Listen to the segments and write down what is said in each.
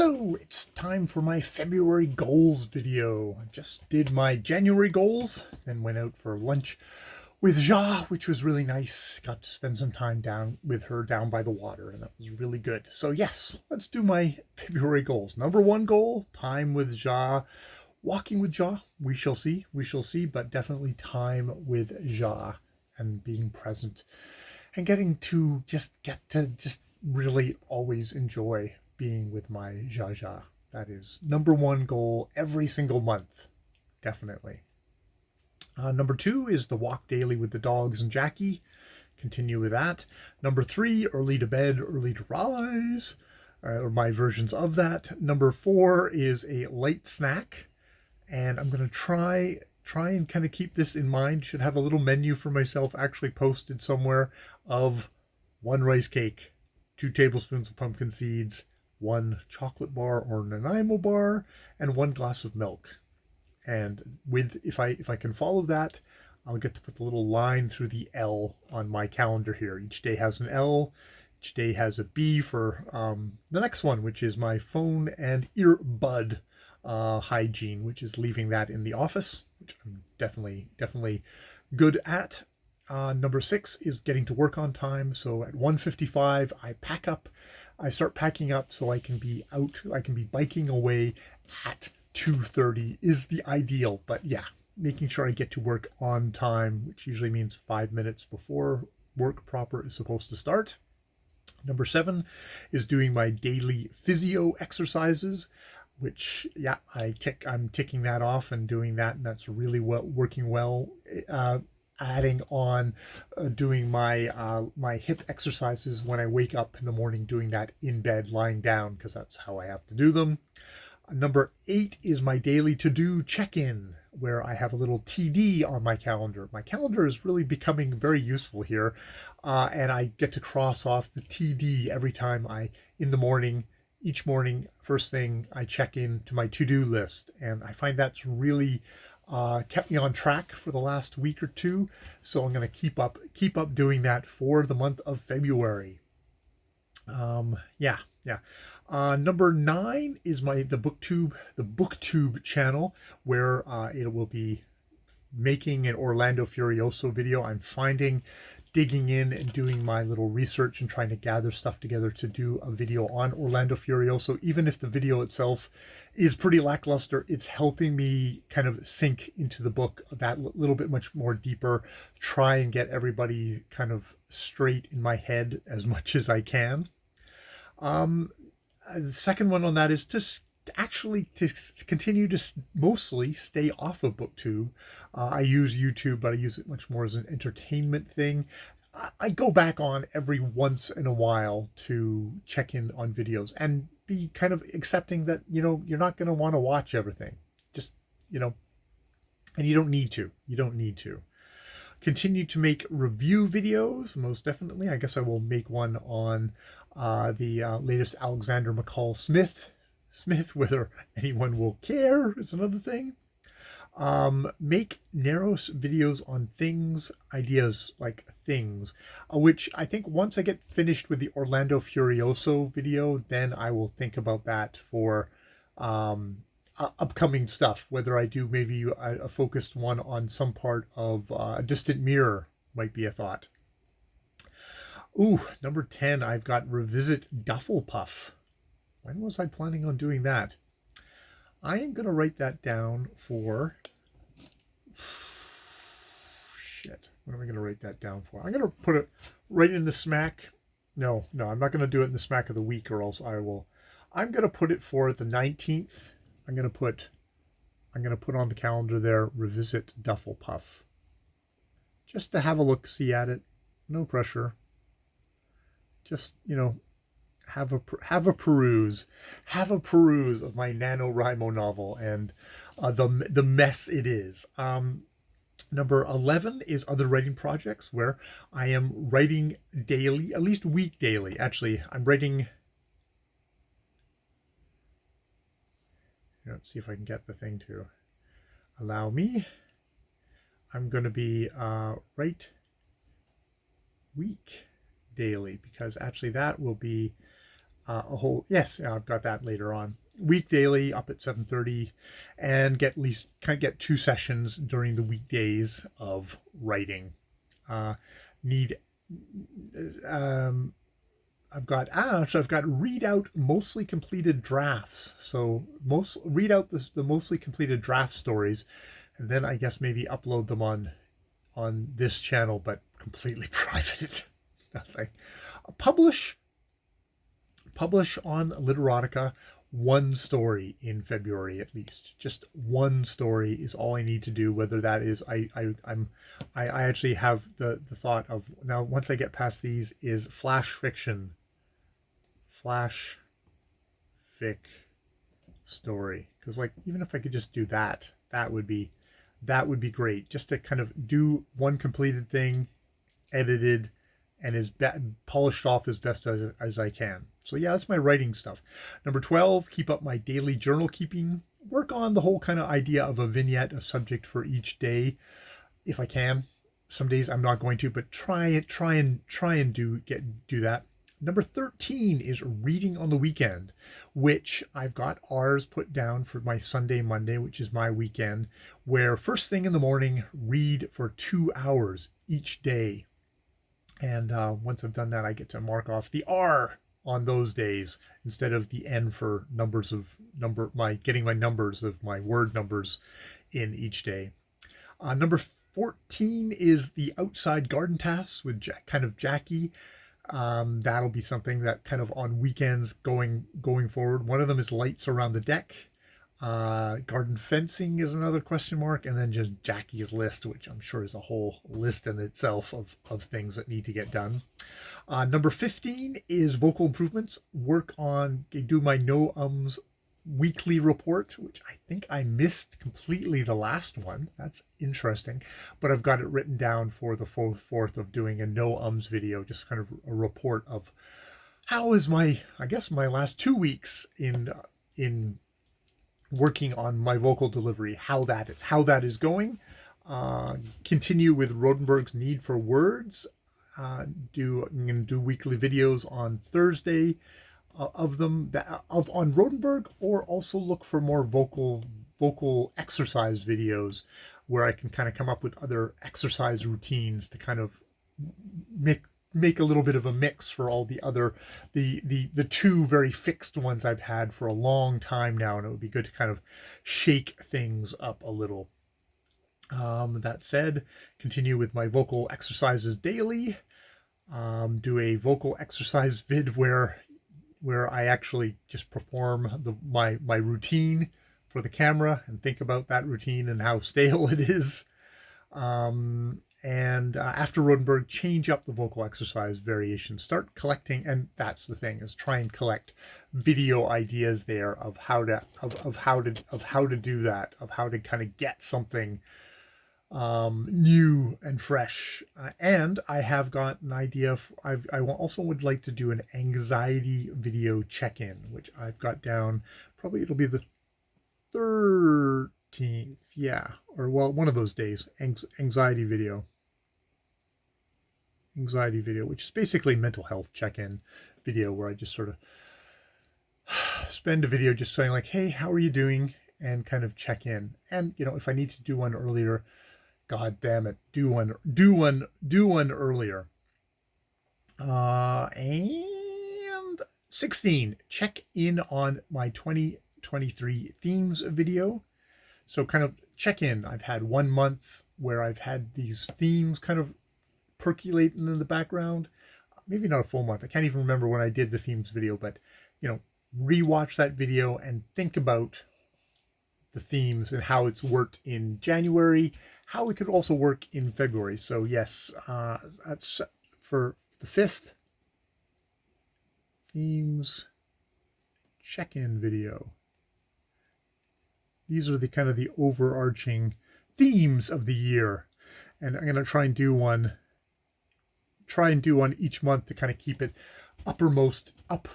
Hello, it's time for my February goals video. I just did my January goals, then went out for lunch with Ja, which was really nice. Got to spend some time down with her down by the water, and that was really good. So yes, let's do my February goals. Number one goal, time with Ja. Walking with Ja, we shall see, but definitely time with Ja and being present and getting to just really always enjoy being with my Jaja. That is number one goal every single month, definitely. Number two is the walk daily with the dogs and Jackie. Continue with that. Number three, early to bed, early to rise, or my versions of that. Number four is a light snack, and I'm going to try and kind of keep this in mind. Should have a little menu for myself actually posted somewhere of one rice cake, 2 tablespoons of pumpkin seeds, one chocolate bar or Nanaimo bar, and one glass of milk. And with if I can follow that, I'll get to put the little line through the L on my calendar here. Each day has an L. Each day has a B for the next one, which is my phone and earbud hygiene, which is leaving that in the office, which I'm definitely good at. Number six is getting to work on time. So at 1:55, I start packing up so I can be out, I can be biking away at 2:30 is the ideal. But yeah, making sure I get to work on time, which usually means 5 minutes before work proper is supposed to start. Number seven is doing my daily physio exercises, which yeah, I'm ticking that off and doing that, and that's really working well. Adding on doing my hip exercises when I wake up in the morning, doing that in bed lying down because that's how I have to do them. Number eight is my daily to-do check-in, where I have a little TD on my calendar. My calendar is really becoming very useful here, and I get to cross off the TD every time in the morning, each morning, first thing I check in to my to-do list, and I find that's really kept me on track for the last week or two. So I'm going to keep up doing that for the month of February. Yeah. Number nine is the BookTube channel, where it will be making an Orlando Furioso video. I'm digging in and doing my little research and trying to gather stuff together to do a video on Orlando Furioso. Even if the video itself is pretty lackluster, it's helping me kind of sink into the book that little bit much more deeper, try and get everybody kind of straight in my head as much as I can. The second one on that is to continue to mostly stay off of BookTube. I use YouTube, but I use it much more as an entertainment thing. I go back on every once in a while to check in on videos and be kind of accepting that, you're not going to want to watch everything. Just, and you don't need to. You don't need to. Continue to make review videos, most definitely. I guess I will make one on the latest Alexander McCall Smith. Whether anyone will care is another thing. Make narrow videos on ideas like things, which I think once I get finished with the Orlando Furioso video, then I will think about that for upcoming stuff, whether I do maybe a focused one on some part of A Distant Mirror might be a thought. Ooh, number 10, I've got Revisit Duffel Puff. When was I planning on doing that? I am going to write that down for... Shit, what am I going to write that down for? I'm going to put it right in the smack... No, I'm not going to do it in the smack of the week, or else I will... I'm going to put it for the 19th. I'm going to put on the calendar there, Revisit Duffel Puff. Just to have a look-see at it. No pressure. Just, have a peruse of my NaNoWriMo novel and the mess it is. Number 11 is other writing projects, where I am writing daily, at least week daily. Actually, I'm writing... Let's see if I can get the thing to allow me. I'm going to be write week daily, because actually that will be yes, I've got that later on. Week daily up at 7:30, and get 2 sessions during the weekdays of writing. Need I've got read out mostly completed drafts. So most read out the mostly completed draft stories, and then I guess maybe upload them on this channel, but completely private. Nothing. Publish publish on Literotica one story in February at least. Just one story is all I need to do. Whether that is I actually have the thought of, now once I get past these, is flash fic story, because like even if I could just do that, that would be great, just to kind of do one completed thing, edited, and polished off as best as I can. So yeah, that's my writing stuff. Number 12, keep up my daily journal keeping. Work on the whole kind of idea of a vignette, a subject for each day, if I can. Some days I'm not going to, but try and do that. Number 13 is reading on the weekend, which I've got ours put down for my Sunday, Monday, which is my weekend, where first thing in the morning, read for 2 hours each day. And once I've done that, I get to mark off the R on those days instead of the N for getting my numbers of my word numbers in each day. Number 14 is the outside garden tasks with kind of Jackie. That'll be something that kind of on weekends going forward. One of them is lights around the deck. Garden fencing is another question mark, and then just Jackie's list, which I'm sure is a whole list in itself of things that need to get done. Number 15 is vocal improvements. Do my no ums weekly report, which I think I missed completely the last one. That's interesting, but I've got it written down for the 4th of doing a no ums video, just kind of a report of how is my last 2 weeks in working on my vocal delivery, how that is going. Continue with Rodenberg's Need for Words. I'm going to do weekly videos on Thursday of them on Rodenberg, or also look for more vocal exercise videos where I can kind of come up with other exercise routines to kind of make a little bit of a mix for all the other the two very fixed ones I've had for a long time now, and it would be good to kind of shake things up a little. That said, continue with my vocal exercises daily. Do a vocal exercise vid where I actually just perform my routine for the camera and think about that routine and how stale it is. And after Rodenberg, change up the vocal exercise variation. Start collecting, and that's the thing, is try and collect video ideas there of how to do that, of how to kind of get something new and fresh. And I have got an idea. I also would like to do an anxiety video check-in, which I've got down. Probably it'll be the 13th, yeah, or well, one of those days. Anxiety video, which is basically mental health check-in video, where I just sort of spend a video just saying like, hey, how are you doing, and kind of check in. And if I need to do one earlier, God damn it, do one earlier. And 16, check in on my 2023 themes video. So kind of check in. I've had 1 month where I've had these themes kind of percolating in the background. Maybe not a full month. I can't even remember when I did the themes video, but rewatch that video and think about the themes and how it's worked in January, how it could also work in February. So yes, that's for the 5th themes check-in video. These are the kind of the overarching themes of the year, and I'm going to try and do one each month to kind of keep it uppermost up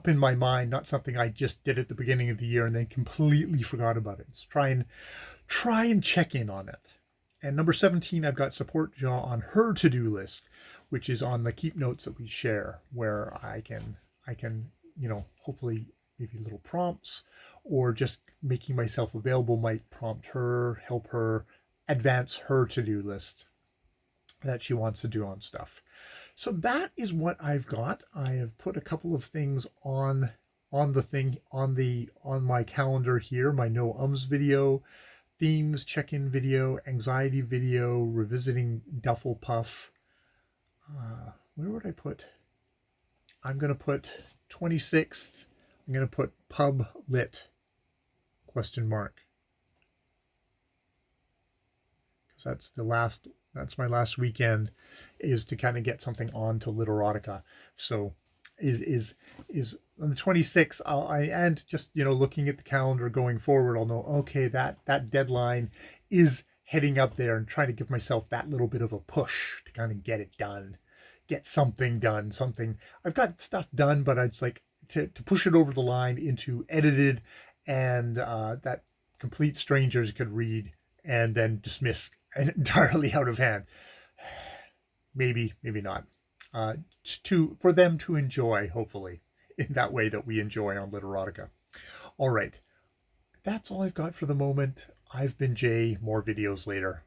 in my mind, not something I just did at the beginning of the year and then completely forgot about it. Let's try and check in on it. And number 17, I've got support Jaw on her to-do list, which is on the keep notes that we share, where I can hopefully maybe little prompts, or just making myself available might prompt her, help her advance her to-do list that she wants to do on stuff. So that is what I've got. I have put a couple of things on my calendar here, my no ums video, themes check-in video, anxiety video, revisiting Duffel Puff. Where would I put? I'm going to put 26th. I'm going to put pub lit question mark, because that's my last weekend, is to kind of get something on to Literotica. So is on the 26th, and just looking at the calendar going forward, I'll know, okay, that deadline is heading up there, and try to give myself that little bit of a push to kind of get it done, get something done. I've got stuff done, but I'd like to push it over the line into edited, and that complete strangers could read and then dismiss entirely out of hand. Maybe not. For them to enjoy, hopefully, in that way that we enjoy on Literotica. All right, that's all I've got for the moment. I've been Jay. More videos later.